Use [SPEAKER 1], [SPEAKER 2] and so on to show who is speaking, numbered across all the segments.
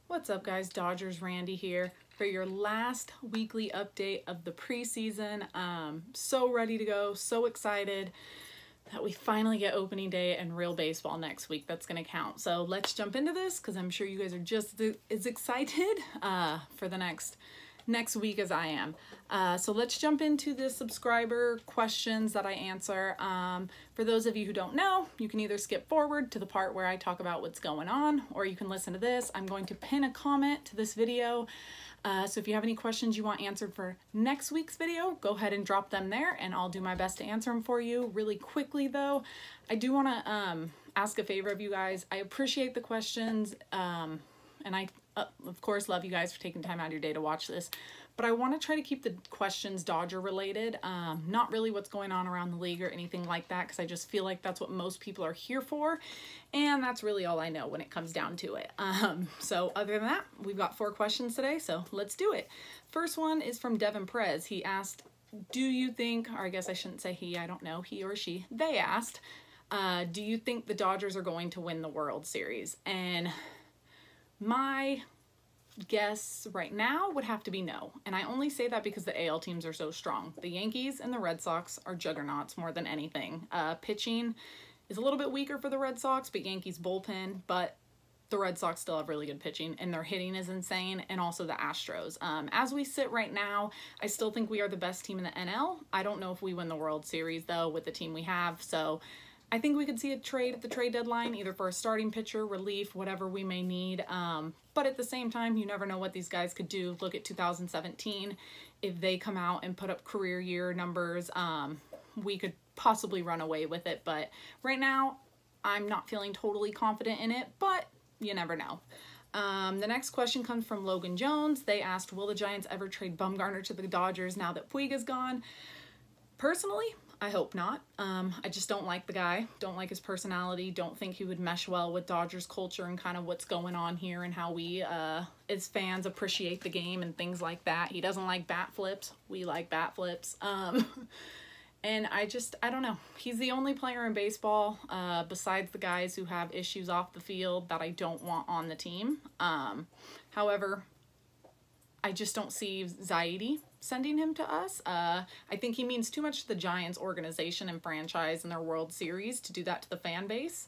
[SPEAKER 1] What's up, guys? Dodgers Randy here for your last weekly update of the preseason. So ready to go, so excited that we finally get opening day and real baseball next week. That's going to count. So let's jump into this because I'm sure you guys are just as excited for the next week as I am. So let's jump into the subscriber questions that I answer. For those of you who don't know, you can either skip forward to the part where I talk about what's going on, or you can listen to this. I'm going to pin a comment to this video. So if you have any questions you want answered for next week's video, go ahead and drop them there and I'll do my best to answer them for you. Really quickly though, I do want to ask a favor of you guys. I appreciate the questions and I of course love you guys for taking time out of your day to watch this, but I want to try to keep the questions Dodger related, not really what's going on around the league or anything like that, because I just feel like that's what most people are here for, and that's really all I know when it comes down to it. So other than that, we've got 4 questions today, so let's do it. First one is from Devin Perez. He asked, do you think, or I guess I shouldn't say he, I don't know, he or she, they asked, do you think the Dodgers are going to win the World Series? And my guess right now would have to be no. And I only say that because the AL teams are so strong. The Yankees and the Red Sox are juggernauts more than anything. Pitching is a little bit weaker for the Red Sox, but Yankees bullpen, but the Red Sox still have really good pitching and their hitting is insane, and also the Astros. As we sit right now, I still think we are the best team in the NL. I don't know if we win the World Series though with the team we have, so I think we could see a trade at the trade deadline, either for a starting pitcher, relief, whatever we may need. But at the same time, you never know what these guys could do. Look at 2017. If they come out and put up career year numbers, we could possibly run away with it. But right now, I'm not feeling totally confident in it, but you never know. The next question comes from Logan Jones. They asked, will the Giants ever trade Bumgarner to the Dodgers now that Puig's gone? Personally, I hope not. I just don't like the guy, don't like his personality, don't think he would mesh well with Dodgers culture and kind of what's going on here and how we as fans appreciate the game and things like that. He doesn't like bat flips. We like bat flips. And I don't know. He's the only player in baseball besides the guys who have issues off the field that I don't want on the team. However, I just don't see Zaidi sending him to us. I think he means too much to the Giants organization and franchise and their World Series to do that to the fan base.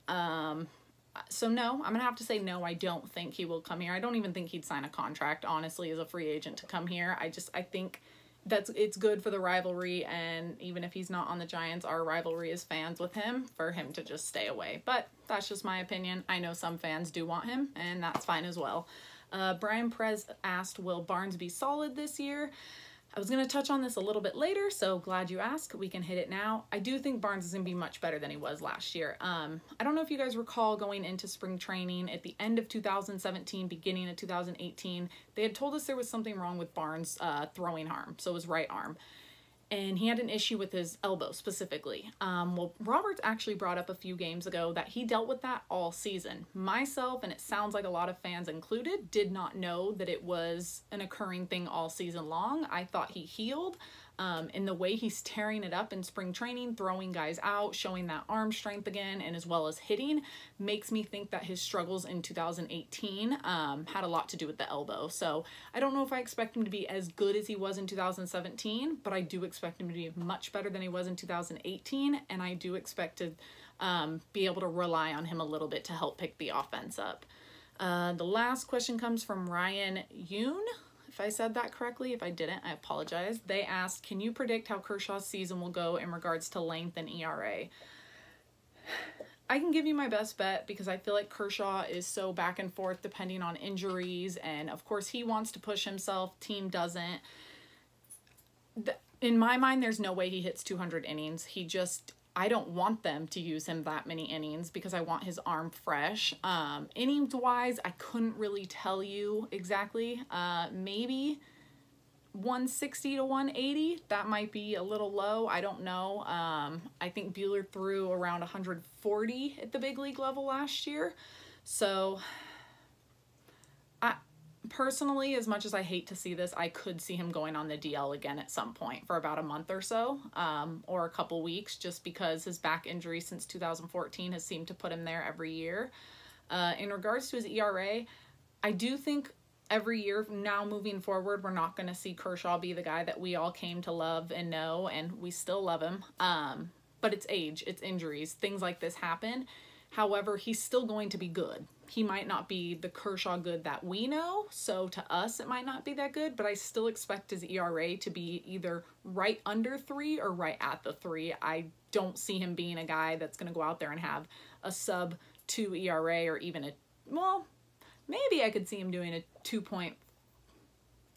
[SPEAKER 1] So no, I'm gonna have to say no, I don't think he will come here. I don't even think he'd sign a contract, honestly, as a free agent to come here. I think it's good for the rivalry, and even if he's not on the Giants, our rivalry as fans with him, for him to just stay away. But that's just my opinion. I know some fans do want him, and that's fine as well. Brian Perez asked, will Barnes be solid this year? I was going to touch on this a little bit later, so glad you asked. We can hit it now. I do think Barnes is going to be much better than he was last year. I don't know if you guys recall going into spring training at the end of 2017, beginning of 2018, they had told us there was something wrong with Barnes' throwing arm, so his right arm. And he had an issue with his elbow specifically. Well, Roberts actually brought up a few games ago that he dealt with that all season. Myself, and it sounds like a lot of fans included, did not know that it was an occurring thing all season long. I thought he healed. In the way he's tearing it up in spring training, throwing guys out, showing that arm strength again, and as well as hitting, makes me think that his struggles in 2018 had a lot to do with the elbow. So I don't know if I expect him to be as good as he was in 2017, but I do expect him to be much better than he was in 2018, and I do expect to be able to rely on him a little bit to help pick the offense up. The last question comes from Ryan Yoon. If I said that correctly, if I didn't, I apologize. They asked, can you predict how Kershaw's season will go in regards to length and ERA? I can give you my best bet because I feel like Kershaw is so back and forth depending on injuries, and of course he wants to push himself, team doesn't. In my mind, there's no way he hits 200 innings. I don't want them to use him that many innings because I want his arm fresh. Innings wise, I couldn't really tell you exactly. Maybe 160 to 180. That might be a little low. I don't know. I think Buehler threw around 140 at the big league level last year. So personally, as much as I hate to see this, I could see him going on the DL again at some point for about a month or so, or a couple weeks, just because his back injury since 2014 has seemed to put him there every year. In regards to his ERA, I do think every year now moving forward, we're not going to see Kershaw be the guy that we all came to love and know, and we still love him. But it's age, it's injuries, things like this happen. However, he's still going to be good. He might not be the Kershaw good that we know, so to us it might not be that good, but I still expect his ERA to be either right under 3 or right at the 3. I don't see him being a guy that's going to go out there and have a sub 2 ERA or even a, well, maybe I could see him doing a 2.5,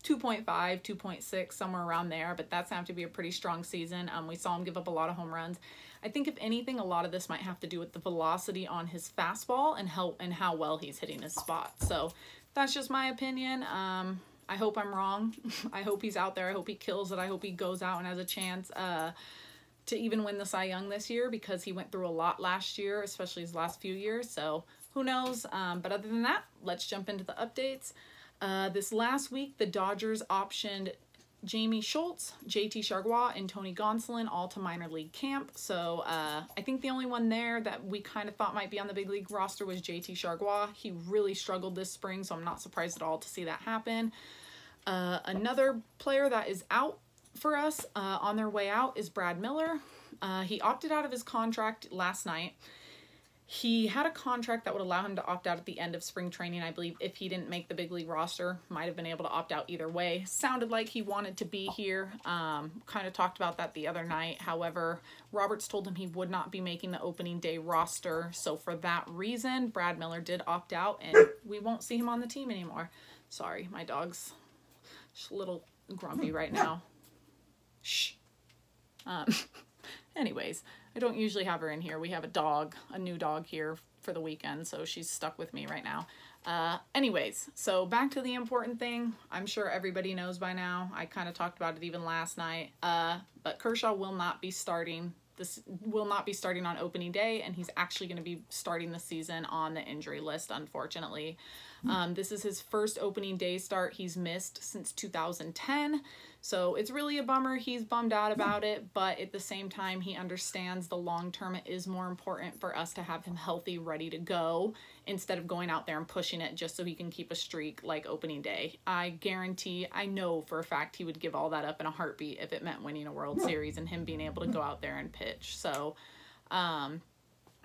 [SPEAKER 1] 2.6, somewhere around there, but that's going to have to be a pretty strong season. We saw him give up a lot of home runs. I think if anything, a lot of this might have to do with the velocity on his fastball and how well he's hitting his spot. So that's just my opinion. I hope I'm wrong. I hope he's out there. I hope he kills it. I hope he goes out and has a chance to even win the Cy Young this year, because he went through a lot last year, especially his last few years. So who knows? But other than that, let's jump into the updates. This last week, the Dodgers optioned Jamie Schultz, JT Chargois, and Tony Gonsolin all to minor league camp. So I think the only one there that we kind of thought might be on the big league roster was JT Chargois. He really struggled this spring, so I'm not surprised at all to see that happen. Another player that is out for us on their way out is Brad Miller. He opted out of his contract last night. He had a contract that would allow him to opt out at the end of spring training, I believe, if he didn't make the big league roster. Might have been able to opt out either way. Sounded like he wanted to be here. Kind of talked about that the other night. However, Roberts told him he would not be making the opening day roster. So for that reason, Brad Miller did opt out, and we won't see him on the team anymore. Sorry, my dog's just a little grumpy right now. Shh. Anyways, I don't usually have her in here. We have a new dog here for the weekend, so she's stuck with me right now. Anyways, so back to the important thing. I'm sure everybody knows by now. I kind of talked about it even last night. But Kershaw will not be starting. This will not be starting on opening day, and he's actually going to be starting the season on the injury list, unfortunately. This is his first opening day start he's missed since 2010. So it's really a bummer. He's bummed out about it, but at the same time, he understands the long term. It is more important for us to have him healthy, ready to go, instead of going out there and pushing it just so he can keep a streak like opening day. I guarantee, I know for a fact he would give all that up in a heartbeat if it meant winning a World Series and him being able to go out there and pitch. So,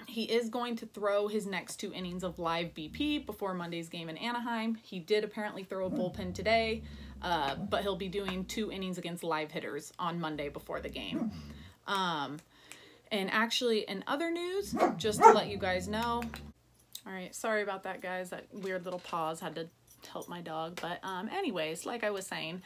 [SPEAKER 1] he is going to throw his next 2 innings of live BP before Monday's game in Anaheim. He did apparently throw a bullpen today, but he'll be doing 2 innings against live hitters on Monday before the game. And actually, in other news, just to let you guys know, all right, sorry about that, guys. That weird little pause, had to help my dog. But anyways, like I was saying,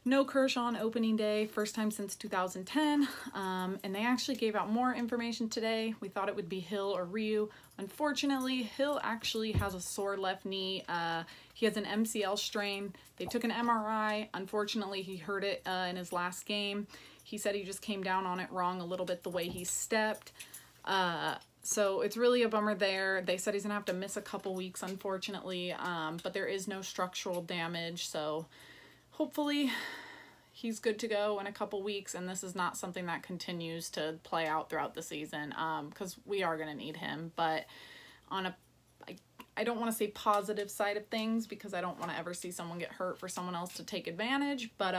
[SPEAKER 1] no Kershaw on opening day, first time since 2010, and they actually gave out more information today. We thought it would be Hill or Ryu. Unfortunately, Hill actually has a sore left knee. He has an MCL strain. They took an MRI. Unfortunately, he hurt it in his last game. He said he just came down on it wrong a little bit the way he stepped. So it's really a bummer there. They said he's gonna have to miss a couple weeks, unfortunately, but there is no structural damage, so hopefully he's good to go in a couple weeks, and this is not something that continues to play out throughout the season, because we are going to need him. But on a, I don't want to say positive side of things, because I don't want to ever see someone get hurt for someone else to take advantage. But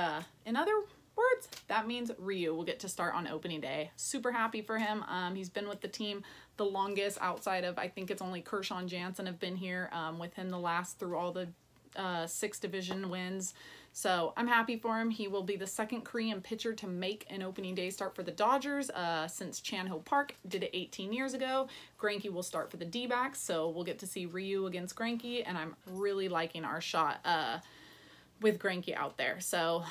[SPEAKER 1] in other words, that means Ryu will get to start on opening day. Super happy for him. He's been with the team the longest outside of, I think it's only Kershaw and Jansen have been here with him the last through all the 6 division wins. So I'm happy for him. He will be the second Korean pitcher to make an opening day start for the Dodgers since Chan-Ho Park did it 18 years ago. Greinke will start for the D-backs, so we'll get to see Ryu against Greinke, and I'm really liking our shot with Greinke out there. So,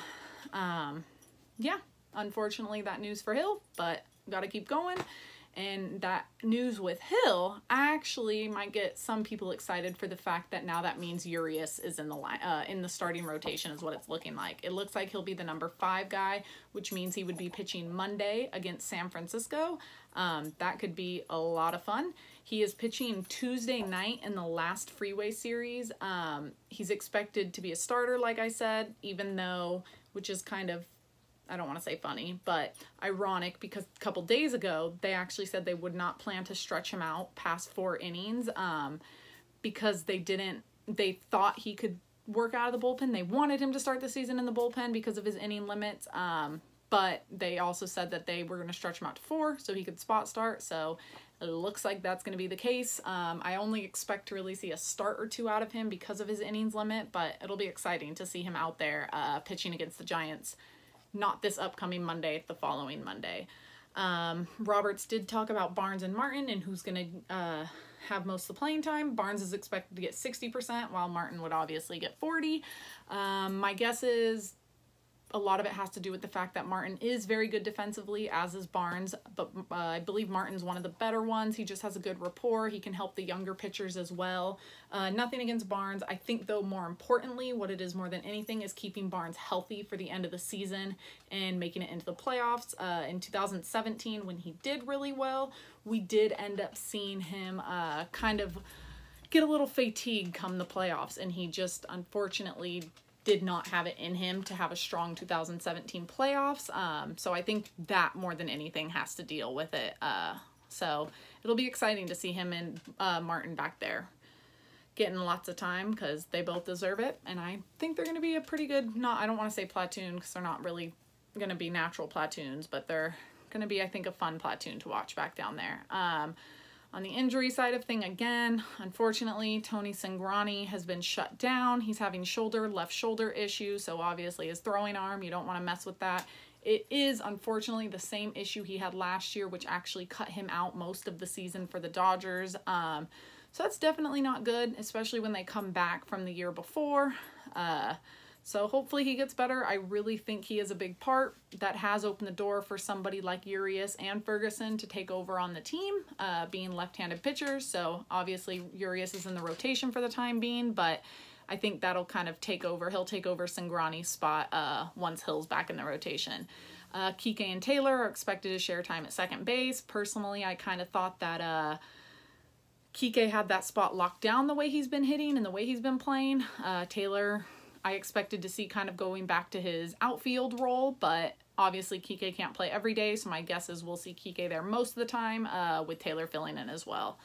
[SPEAKER 1] yeah, unfortunately that news for Hill, but got to keep going. And that news with Hill actually might get some people excited for the fact that now that means Urías is in the starting rotation is what it's looking like. It looks like he'll be the number 5 guy, which means he would be pitching Monday against San Francisco. That could be a lot of fun. He is pitching Tuesday night in the last Freeway Series. He's expected to be a starter, like I said, even though, which is kind of, I don't want to say funny, but ironic, because a couple days ago, they actually said they would not plan to stretch him out past 4 innings because they didn't they thought he could work out of the bullpen. They wanted him to start the season in the bullpen because of his inning limits. But they also said that they were going to stretch him out to 4 so he could spot start. So it looks like that's going to be the case. I only expect to really see a start or 2 out of him because of his innings limit, but it'll be exciting to see him out there pitching against the Giants. Not this upcoming Monday, the following Monday. Roberts did talk about Barnes and Martin and who's going to have most of the playing time. Barnes is expected to get 60%, while Martin would obviously get 40%. My guess is a lot of it has to do with the fact that Martin is very good defensively, as is Barnes, but I believe Martin's one of the better ones. He just has a good rapport. He can help the younger pitchers as well. Nothing against Barnes. I think, though, more importantly, what it is more than anything is keeping Barnes healthy for the end of the season and making it into the playoffs. In 2017, when he did really well, we did end up seeing him kind of get a little fatigued come the playoffs, and he just unfortunately did not have it in him to have a strong 2017 playoffs. So I think that more than anything has to deal with it. So it'll be exciting to see him and Martin back there getting lots of time because they both deserve it. And I think they're going to be a pretty good, I don't want to say platoon because they're not really going to be natural platoons, but they're going to be, I think, a fun platoon to watch back down there. On the injury side of thing, again, unfortunately, Tony Cingrani has been shut down. He's having left shoulder issues, so obviously his throwing arm, you don't want to mess with that. It is, unfortunately, the same issue he had last year, which actually cut him out most of the season for the Dodgers. So that's definitely not good, especially when they come back from the year before. So hopefully he gets better. I really think he is a big part that has opened the door for somebody like Urías and Ferguson to take over on the team, being left-handed pitchers. So obviously Urías is in the rotation for the time being, but I think that'll kind of take over. He'll take over Cingrani's spot once Hill's back in the rotation. Kike and Taylor are expected to share time at second base. Personally, I kind of thought that Kike had that spot locked down the way he's been hitting and the way he's been playing. Taylor, I expected to see kind of going back to his outfield role, but obviously Kike can't play every day, so my guess is we'll see Kike there most of the time, with Taylor filling in as well.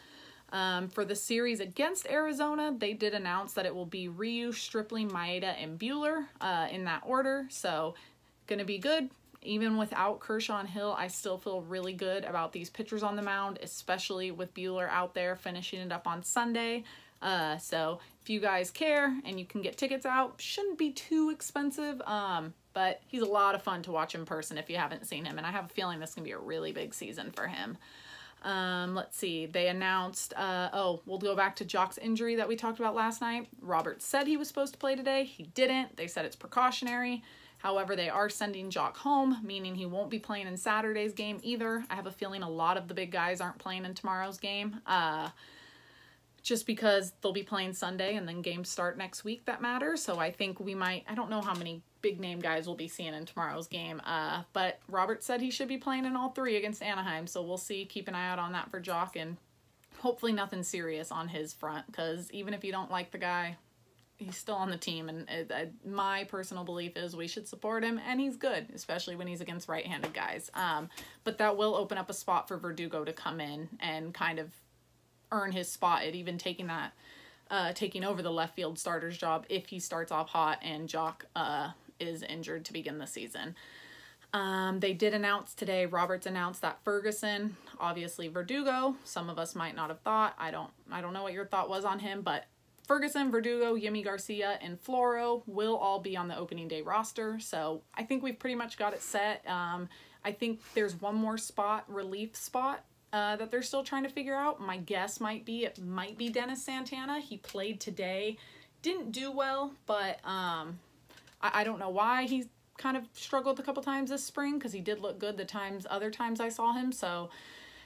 [SPEAKER 1] For the series against Arizona, they did announce that it will be Ryu, Stripling, Maeda, and Buehler in that order, so going to be good. Even without Kershaw and Hill, I still feel really good about these pitchers on the mound, especially with Buehler out there finishing it up on Sunday. So if you guys care and you can get tickets out, shouldn't be too expensive, but he's a lot of fun to watch in person if you haven't seen him, and I have a feeling this is gonna be a really big season for him. Let's see, they announced, we'll go back to Jock's injury that we talked about last night. Robert said he was supposed to play today. He didn't. They said it's precautionary. However, they are sending Jock home, meaning he won't be playing in Saturday's game either. I have a feeling a lot of the big guys aren't playing in tomorrow's game. Just because they'll be playing Sunday and then games start next week that matter. So I think we might, I don't know how many big name guys we'll be seeing in tomorrow's game. But Robert said he should be playing in all 3 against Anaheim. So we'll see. Keep an eye out on that for Jock, and hopefully nothing serious on his front, because even if you don't like the guy, he's still on the team. And my personal belief is we should support him, and he's good, especially when he's against right-handed guys. But that will open up a spot for Verdugo to come in and kind of earn his spot at even taking over the left field starter's job if he starts off hot and Jock is injured to begin the season. They did announce today, Roberts announced that Ferguson, obviously Verdugo, some of us might not have thought, I don't know what your thought was on him, but Ferguson, Verdugo, Yimi Garcia, and Floro will all be on the opening day roster. So I think we've pretty much got it set. I think there's one more relief spot, that they're still trying to figure out. My guess might be Dennis Santana. He played today, didn't do well, but I don't know why he kind of struggled a couple times this spring, because he did look good other times I saw him. So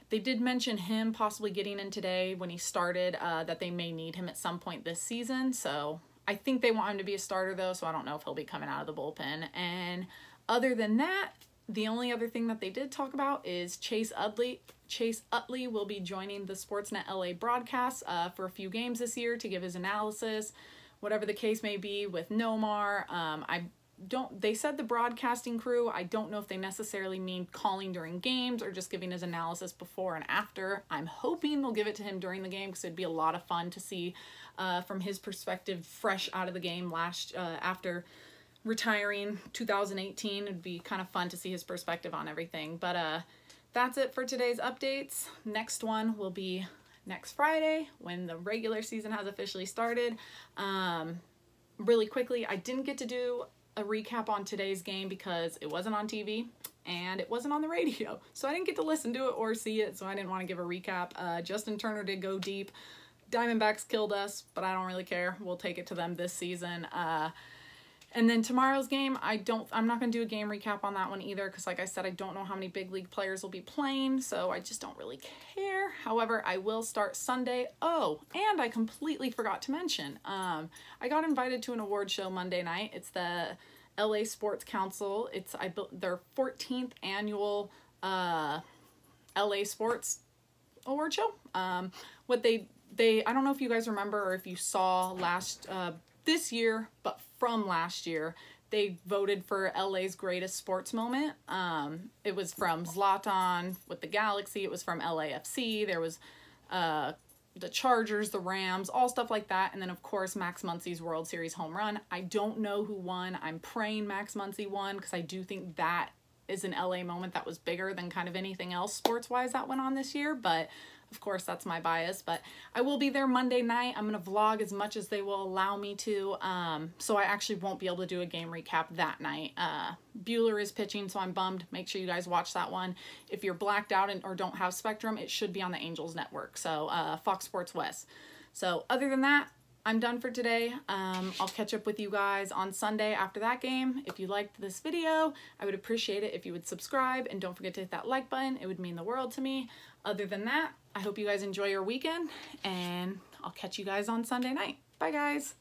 [SPEAKER 1] they did mention him possibly getting in today when he started, that they may need him at some point this season. So I think they want him to be a starter though, so I don't know if he'll be coming out of the bullpen. And other than that, the only other thing that they did talk about is Chase Utley will be joining the Sportsnet LA broadcast for a few games this year to give his analysis, whatever the case may be with Nomar. I they said the broadcasting crew. I don't know if they necessarily mean calling during games or just giving his analysis before and after. I'm hoping they'll give it to him during the game because it'd be a lot of fun to see from his perspective, fresh out of the game after retiring 2018. It'd be kind of fun to see his perspective on everything. But that's it for today's updates. Next one will be next Friday when the regular season has officially started. Really quickly, I didn't get to do a recap on today's game because it wasn't on TV and it wasn't on the radio. So I didn't get to listen to it or see it, so I didn't want to give a recap. Justin Turner did go deep. Diamondbacks killed us, but I don't really care. We'll take it to them this season. And then tomorrow's game, I'm not going to do a game recap on that one either because, like I said, I don't know how many big league players will be playing, so I just don't really care. However, I will start Sunday. Oh, and I completely forgot to mention, I got invited to an award show Monday night. It's the LA Sports Council. It's their 14th annual LA Sports Award show. What they I don't know if you guys remember or if you saw this year, but from last year, they voted for LA's greatest sports moment. It was from Zlatan with the Galaxy. It was from LAFC. There was the Chargers, the Rams, all stuff like that. And then, of course, Max Muncy's World Series home run. I don't know who won. I'm praying Max Muncy won because I do think that is an LA moment that was bigger than kind of anything else sports-wise that went on this year. But of course, that's my bias, but I will be there Monday night. I'm going to vlog as much as they will allow me to, so I actually won't be able to do a game recap that night. Buehler is pitching, so I'm bummed. Make sure you guys watch that one. If you're blacked out or don't have Spectrum, it should be on the Angels network, so Fox Sports West. So other than that, I'm done for today. I'll catch up with you guys on Sunday after that game. If you liked this video, I would appreciate it if you would subscribe, and don't forget to hit that like button. It would mean the world to me. Other than that, I hope you guys enjoy your weekend, and I'll catch you guys on Sunday night. Bye, guys.